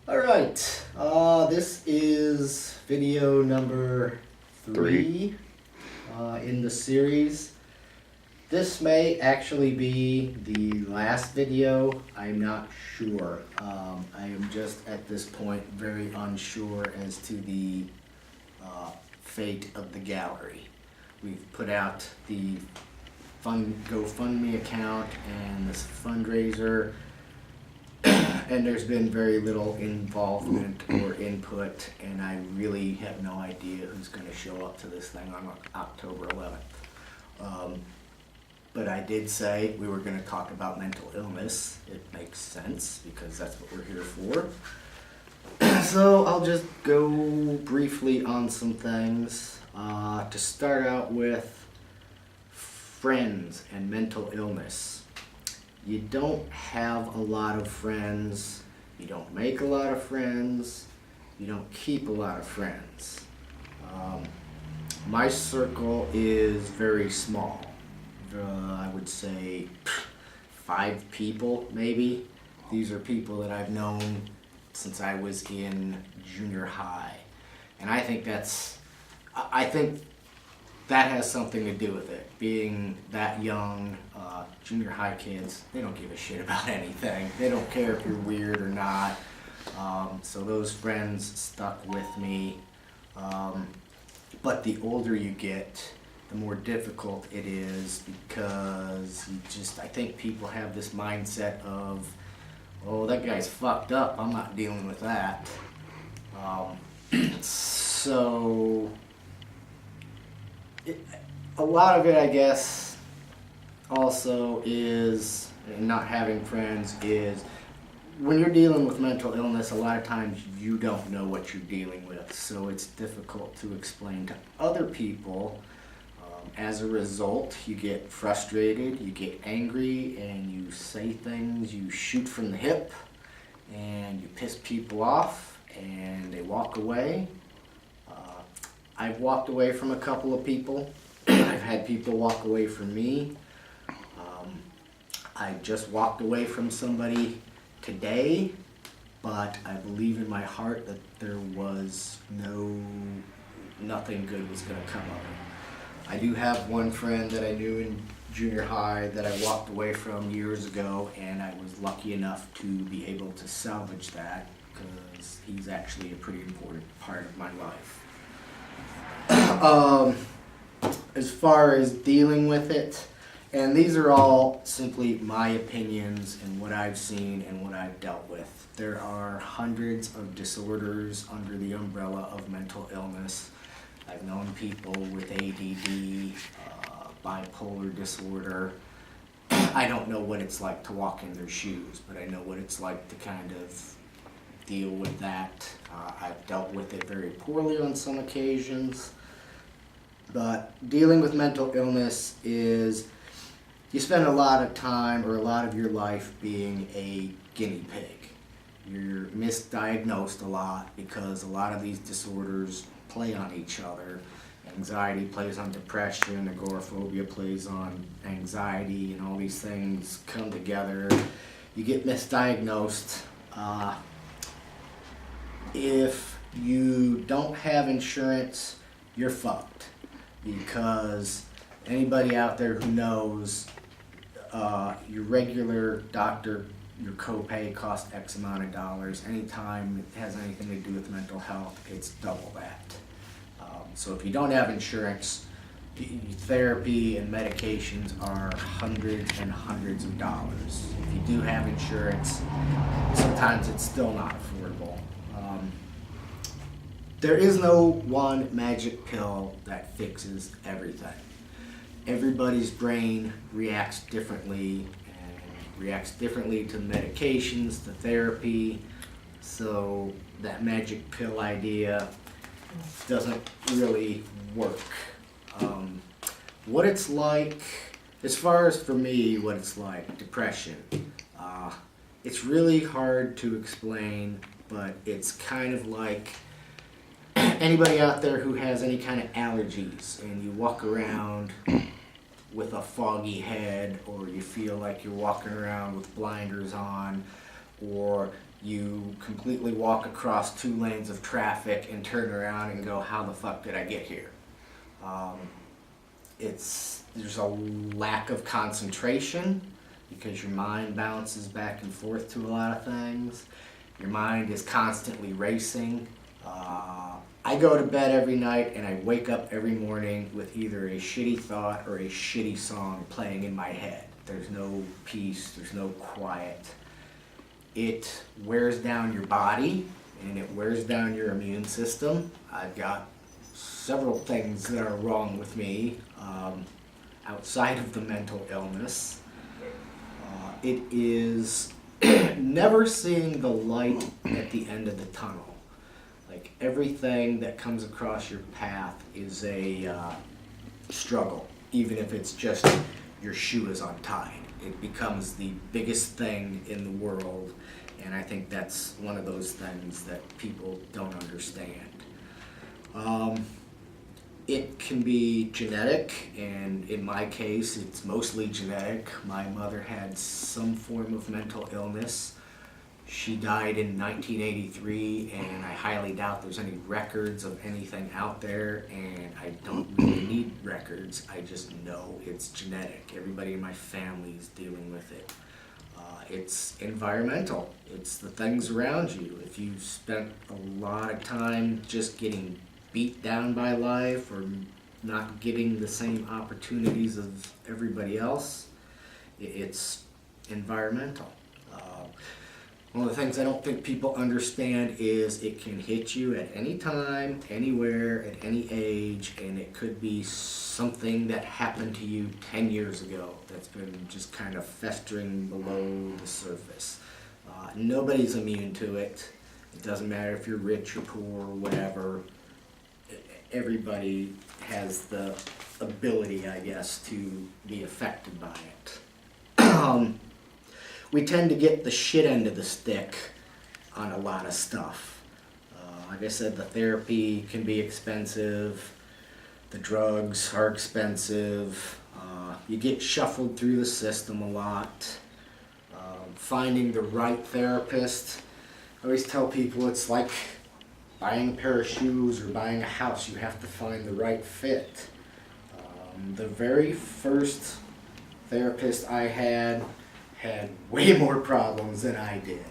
Alright, this is video number 3 in the series. This may actually be the last video, I'm not sure. I am just at this point very unsure as to the fate of the gallery. We've put out the GoFundMe account and this fundraiser, and there's been very little involvement or input, and I really have no idea who's going to show up to this thing on October 11th. But I did say we were going to talk about mental illness. It makes sense because that's what we're here for. So I'll just go briefly on some things. To start out with, friends and mental illness. You don't have a lot of friends, you don't make a lot of friends, you don't keep a lot of friends. My circle is very small. I would say 5 people maybe. These are people that I've known since I was in junior high. And I think that has something to do with it. Being that young, junior high kids, they don't give a shit about anything. They don't care if you're weird or not. So those friends stuck with me. But the older you get, the more difficult it is, because I think people have this mindset of, oh, that guy's fucked up, I'm not dealing with that. A lot of it, I guess, also is, and not having friends is, when you're dealing with mental illness, a lot of times you don't know what you're dealing with, so it's difficult to explain to other people. As a result, you get frustrated, you get angry, and you say things, you shoot from the hip, and you piss people off, and they walk away. I've walked away from a couple of people. I've had people walk away from me. I just walked away from somebody today, but I believe in my heart that there was nothing good was going to come of it. I do have one friend that I knew in junior high that I walked away from years ago, and I was lucky enough to be able to salvage that because he's actually a pretty important part of my life. As far as dealing with it, and these are all simply my opinions and what I've seen and what I've dealt with. There are hundreds of disorders under the umbrella of mental illness. I've known people with ADD, bipolar disorder. I don't know what it's like to walk in their shoes, but I know what it's like to kind of deal with that. I've dealt with it very poorly on some occasions. But dealing with mental illness is, you spend a lot of time or a lot of your life being a guinea pig. You're misdiagnosed a lot because a lot of these disorders play on each other. Anxiety plays on depression, agoraphobia plays on anxiety, and all these things come together. You get misdiagnosed. If you don't have insurance, you're fucked. Because anybody out there who knows, your regular doctor, your copay costs X amount of dollars. Anytime it has anything to do with mental health, it's double that. So if you don't have insurance, therapy and medications are hundreds and hundreds of dollars. If you do have insurance, sometimes it's still not affordable. There is no one magic pill that fixes everything. Everybody's brain reacts differently, and reacts differently to medications, to therapy, so that magic pill idea doesn't really work. What it's like, as far as for me, what it's like, depression, it's really hard to explain, but it's kind of like anybody out there who has any kind of allergies and you walk around with a foggy head, or you feel like you're walking around with blinders on, or you completely walk across 2 lanes of traffic and turn around and go, how the fuck did I get here? There's a lack of concentration because your mind bounces back and forth to a lot of things. Your mind is constantly racing. I go to bed every night and I wake up every morning with either a shitty thought or a shitty song playing in my head. There's no peace, there's no quiet. It wears down your body and it wears down your immune system. I've got several things that are wrong with me outside of the mental illness. It is never seeing the light at the end of the tunnel. Like everything that comes across your path is a struggle, even if it's just your shoe is untied. It becomes the biggest thing in the world, and I think that's one of those things that people don't understand. It can be genetic, and in my case, it's mostly genetic. My mother had some form of mental illness. She died in 1983, and I highly doubt there's any records of anything out there, and I don't really need records. I just know it's genetic. Everybody in my family is dealing with it. It's environmental. It's the things around you. If you spent a lot of time just getting beat down by life or not getting the same opportunities of everybody else, it's environmental. One of the things I don't think people understand is it can hit you at any time, anywhere, at any age, and it could be something that happened to you 10 years ago that's been just kind of festering below the surface. Nobody's immune to it. It doesn't matter if you're rich or poor or whatever. Everybody has the ability, I guess, to be affected by it. We tend to get the shit end of the stick on a lot of stuff. Like I said, the therapy can be expensive. The drugs are expensive. You get shuffled through the system a lot. Finding the right therapist. I always tell people it's like buying a pair of shoes or buying a house. You have to find the right fit. The very first therapist I had way more problems than I did.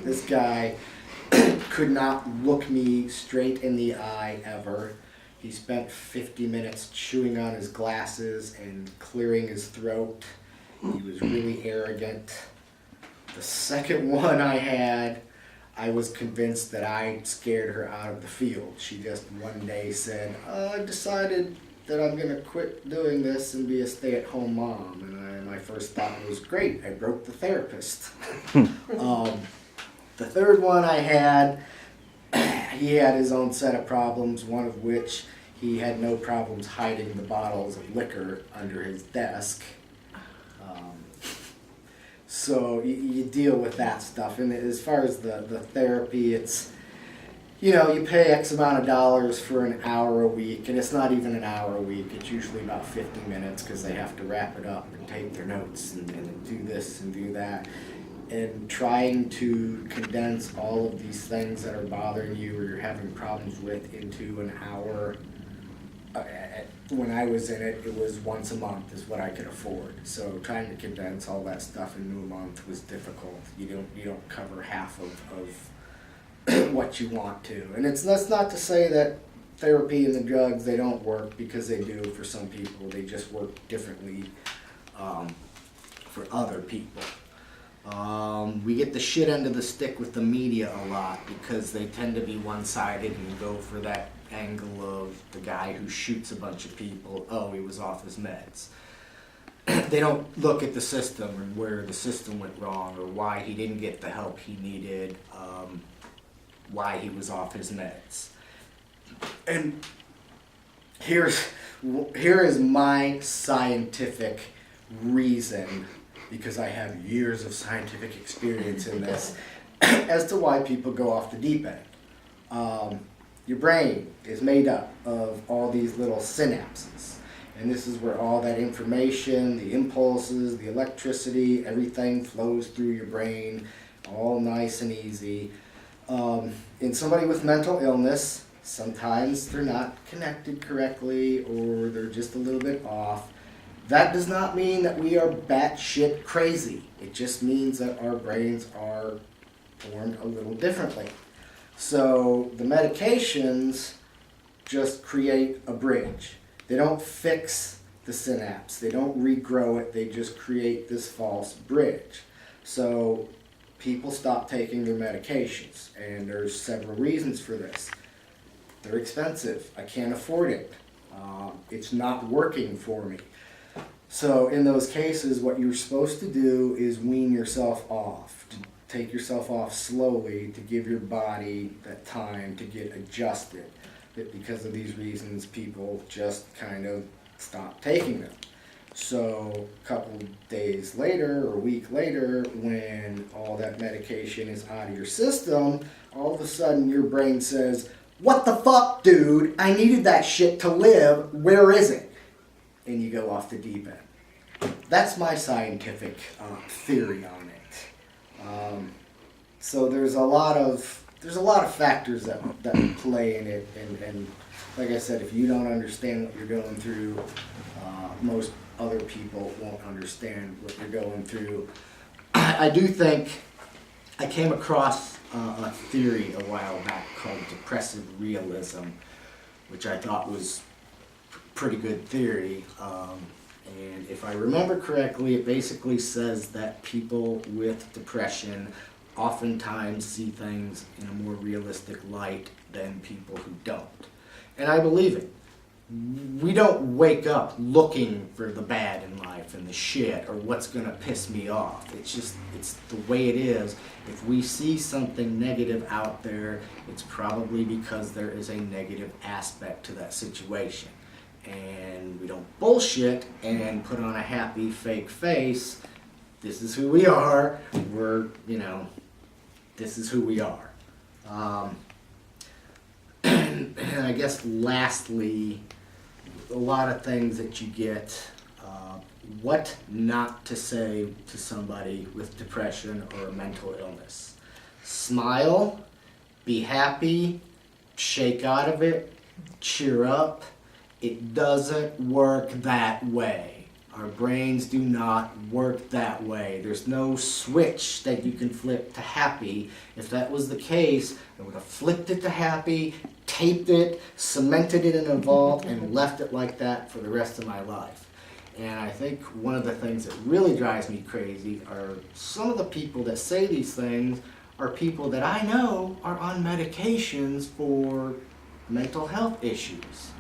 This guy could not look me straight in the eye ever. He spent 50 minutes chewing on his glasses and clearing his throat. He was really arrogant. The second one I had, I was convinced that I scared her out of the field. She just one day said, I decided that I'm going to quit doing this and be a stay-at-home mom. And my first thought was, great, I broke the therapist. The third one I had, he had his own set of problems, one of which he had no problems hiding the bottles of liquor under his desk. So you deal with that stuff. And as far as the therapy, it's, you know, you pay X amount of dollars for an hour a week, and it's not even an hour a week. It's usually about 50 minutes because they have to wrap it up and take their notes and do this and do that. And trying to condense all of these things that are bothering you or you're having problems with into an hour. When I was in it, it was once a month is what I could afford. So trying to condense all that stuff into a month was difficult. You don't cover half of what you want to. And that's not to say that therapy and the drugs, they don't work, because they do for some people. They just work differently for other people. We get the shit end of the stick with the media a lot because they tend to be one-sided and go for that angle of the guy who shoots a bunch of people. Oh, he was off his meds. They don't look at the system and where the system went wrong or why he didn't get the help he needed, why he was off his meds. And here is my scientific reason, because I have years of scientific experience in this, as to why people go off the deep end. Your brain is made up of all these little synapses. And this is where all that information, the impulses, the electricity, everything flows through your brain. all nice and easy. In somebody with mental illness, sometimes they're not connected correctly or they're just a little bit off. That does not mean that we are batshit crazy. It just means that our brains are formed a little differently. So the medications just create a bridge. They don't fix the synapse. They don't regrow it. They just create this false bridge. So people stop taking their medications, and there's several reasons for this. They're expensive. I can't afford it. It's not working for me. So in those cases, what you're supposed to do is wean yourself off, to take yourself off slowly, to give your body that time to get adjusted. But because of these reasons, people just kind of stop taking them. So a couple days later or a week later, when all that medication is out of your system, all of a sudden your brain says, "What the fuck, dude? I needed that shit to live. Where is it?" And you go off the deep end. That's my scientific theory on it. So there's a lot of factors that play in it, and like I said, if you don't understand what you're going through, most other people won't understand what you're going through. I do think I came across a theory a while back called depressive realism, which I thought was pretty good theory. And if I remember correctly, it basically says that people with depression oftentimes see things in a more realistic light than people who don't. And I believe it. We don't wake up looking for the bad in life and the shit or what's going to piss me off. It's the way it is. If we see something negative out there, it's probably because there is a negative aspect to that situation. And we don't bullshit and put on a happy fake face. This is who we are. This is who we are. And I guess lastly, a lot of things that you get, what not to say to somebody with depression or a mental illness. Smile, be happy, shake out of it, cheer up. It doesn't work that way. Our brains do not work that way. There's no switch that you can flip to happy. If that was the case, I would have flipped it to happy, taped it, cemented it in a vault, and left it like that for the rest of my life. And I think one of the things that really drives me crazy are some of the people that say these things are people that I know are on medications for mental health issues.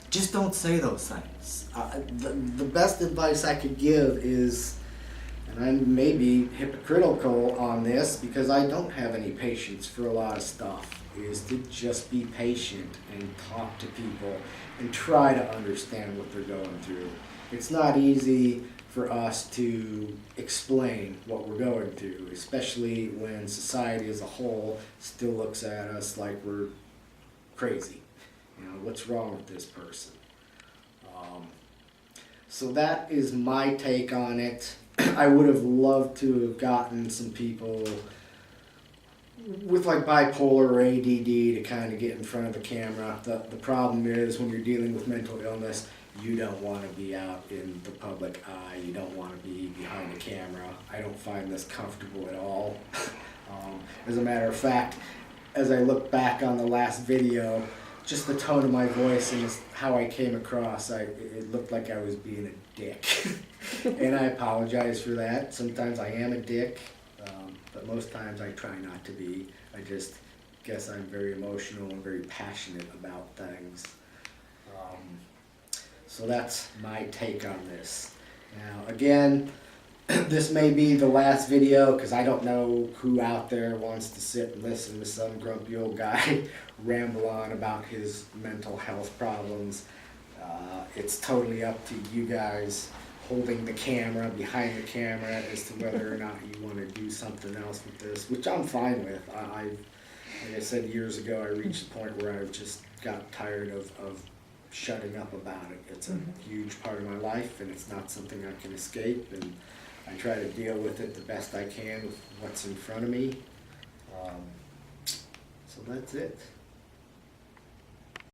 Just don't say those things. The best advice I could give is, and I may be hypocritical on this because I don't have any patience for a lot of stuff, is to just be patient and talk to people and try to understand what they're going through. It's not easy for us to explain what we're going through, especially when society as a whole still looks at us like we're crazy. What's wrong with this person? So that is my take on it. I would have loved to have gotten some people with like bipolar or ADD to kind of get in front of the camera. The problem is when you're dealing with mental illness, you don't want to be out in the public eye. You don't want to be behind the camera. I don't find this comfortable at all. As a matter of fact, as I look back on the last video, just the tone of my voice and how I came across, it looked like I was being a dick. And I apologize for that. Sometimes I am a dick, but most times I try not to be. I just guess I'm very emotional and very passionate about things. So that's my take on this. Now, again, this may be the last video because I don't know who out there wants to sit and listen to some grumpy old guy ramble on about his mental health problems. It's totally up to you guys holding the camera, behind the camera, as to whether or not you want to do something else with this, which I'm fine with. Like I said years ago, I reached the point where I just got tired of shutting up about it. It's a huge part of my life, and it's not something I can escape. And I try to deal with it the best I can with what's in front of me. So that's it.